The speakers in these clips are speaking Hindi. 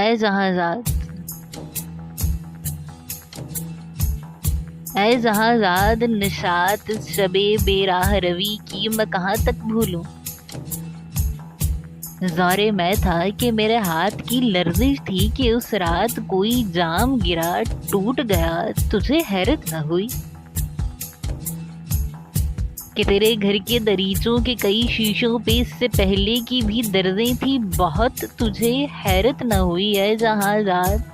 ऐ जहाज़ाद, ऐ जहाज़ाद निशात शबे बेराह रवी की मैं कहाँ तक भूलूं। ज़ौरे मैं था कि मेरे हाथ की लर्जिश थी कि उस रात कोई जाम गिरा टूट गया, तुझे हैरत न हुई कि तेरे घर के दरीचों के कई शीशों पे इससे पहले की भी दर्जें थी बहुत, तुझे हैरत न हुई है जहाज़ाद।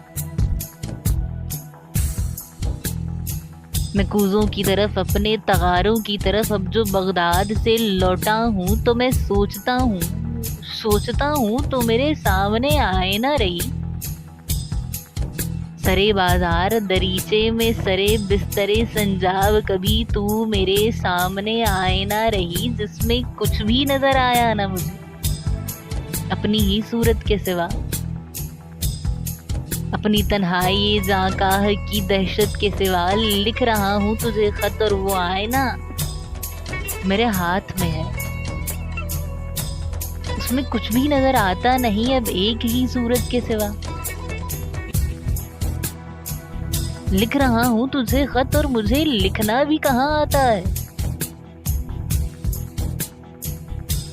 मैं कूज़ों की तरफ अपने तगारों की तरफ अब जो बगदाद से लौटा हूँ तो मैं सोचता हूँ तो मेरे सामने आए ना रही। सरे बाजार दरीचे में सरे बिस्तरे संजाब कभी तू मेरे सामने आए ना रही, जिसमें कुछ भी नजर आया ना मुझे अपनी ही सूरत के सिवा। अपनी तन्हाई जाकाह की दहशत के सिवा लिख रहा हूँ तुझे खत, और वो आईना मेरे हाथ में है, उसमें कुछ भी नजर आता नहीं अब एक ही सूरत के सिवा। लिख रहा हूँ तुझे खत और मुझे लिखना भी कहाँ आता है।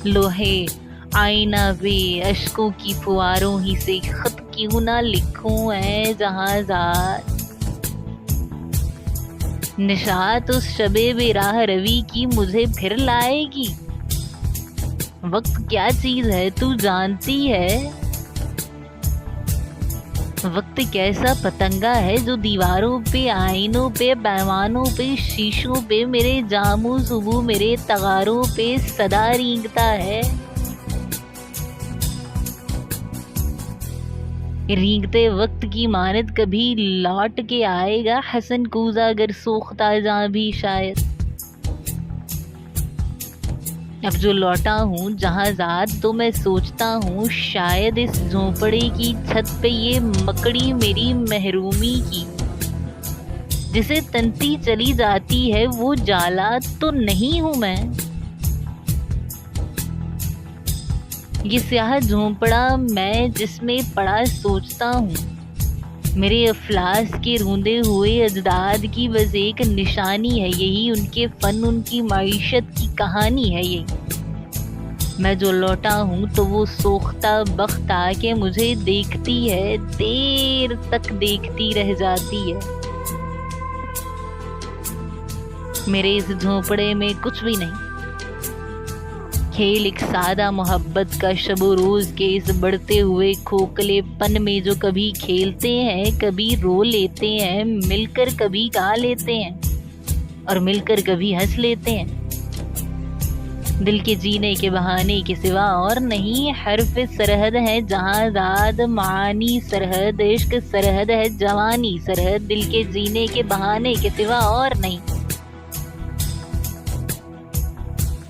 लोहे आईना वे अश्कों की फुआरों ही से खत क्यों ना लिखूं ऐ जहाज़ाद। निशात उस शबे बेराह रवी की मुझे फिर लाएगी। वक्त क्या चीज है तू जानती है। वक्त कैसा पतंगा है जो दीवारों पे, आईनों पे, पैमानों पे, शीशों पे, मेरे जामू सुबह मेरे तगारों पे सदा रेंगता है। रेंगते वक्त की मानद कभी लौट के आएगा हसन कूजा अगर सोखता जहाँ भी शायद। अब जो लौटा हूँ जहाज़ाद तो मैं सोचता हूँ शायद इस झोंपड़े की छत पे ये मकड़ी मेरी महरूमी की, जिसे तनती चली जाती है वो जाला तो नहीं हूँ मैं। ये स्याह झोंपड़ा मैं जिसमें पड़ा सोचता हूँ मेरे अफलास के रूंदे हुए अजदाद की बस एक निशानी है, यही उनके फन उनकी माइशत की कहानी है। ये मैं जो लौटा हूँ तो वो सोख्ता बख्त आके मुझे देखती है, देर तक देखती रह जाती है। मेरे इस झोंपड़े में कुछ भी नहीं, खेल एक सादा मोहब्बत का शबो रोज के इस बढ़ते हुए खोखलेपन में जो कभी खेलते हैं कभी रो लेते हैं, मिलकर कभी गा लेते हैं और मिलकर कभी हंस लेते हैं। दिल के जीने के बहाने के सिवा और नहीं, हर्फ सरहद है जहाज़ाद, मानी सरहद, इश्क सरहद है जवानी सरहद, दिल के जीने के बहाने के सिवा और नहीं।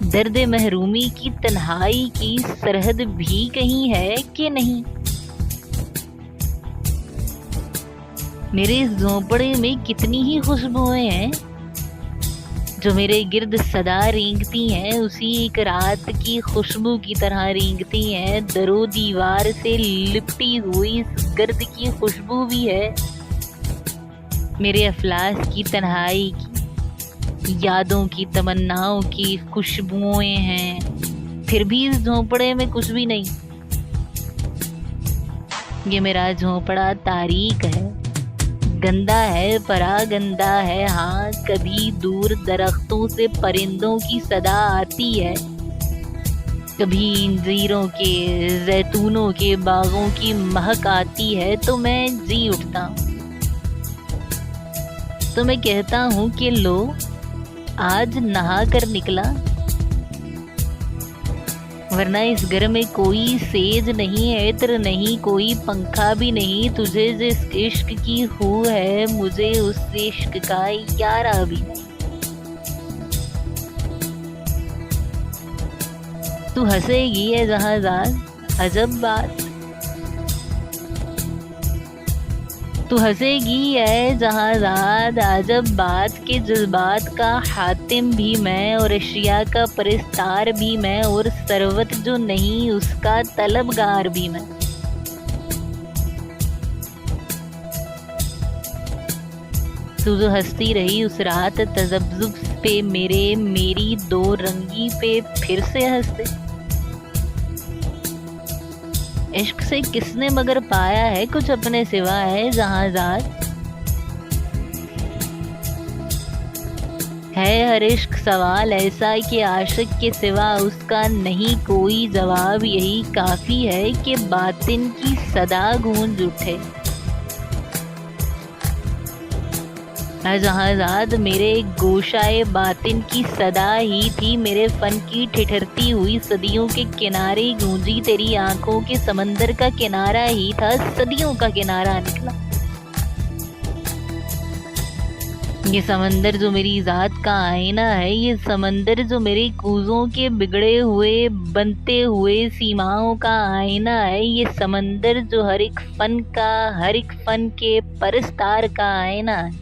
दर्द महरूमी की तन्हाई की सरहद भी कहीं है कि नहीं। मेरे इस झोंपड़े में कितनी ही खुशबुएं हैं जो मेरे गिर्द सदा रेंगती हैं, उसी एक रात की खुशबू की तरह रेंगती हैं। दरो दीवार से लिपटी हुई इस गर्द की खुशबू भी है मेरे अफलास की तन्हाई की, यादों की तमन्नाओं की खुशबुएं हैं। फिर भी इस झोंपड़े में कुछ भी नहीं। ये मेरा झोंपड़ा तारीक है, गंदा है, परागंदा है। हाँ, कभी दूर दरख्तों से परिंदों की सदा आती है, कभी इंजीरों के जैतूनों के बागों की महक आती है, तो मैं जी उठता हूँ। तो मैं कहता हूँ कि लो आज नहा कर निकला, वरना इस घर में कोई सेज नहीं, इत्र नहीं, कोई पंखा भी नहीं। तुझे जिस इश्क की हू है मुझे उस इश्क का यारा भी नहीं। तू हंसेगी है जहाज़ाद, अजब बात। तू हंसेगी है जहाज़ाद, अजब बात के जज्बात का हातिम भी मैं और अशिया का परिस्तार भी मैं और सरवत जो नहीं उसका तलबगार भी मैं। तू जो हंसती रही उस रात तजब्जुब पे मेरी दो रंगी पे फिर से हंसते। इश्क से किसने मगर पाया है कुछ अपने सिवा है जहां जात। है हर इश्क सवाल ऐसा कि आशिक के सिवा उसका नहीं कोई जवाब, यही काफी है कि बातिन की सदा गूंज उठे। जहाज़ाद मेरे गोशाए बातिन की सदा ही थी, मेरे फन की ठिठरती हुई सदियों के किनारे गूंजी, तेरी आंखों के समंदर का किनारा ही था, सदियों का किनारा निकला। ये समंदर जो मेरी जात का आईना है, ये समंदर जो मेरे कूजों के बिगड़े हुए बनते हुए सीमाओं का आईना है, ये समंदर जो हर एक फन के परस्तार का आईना है।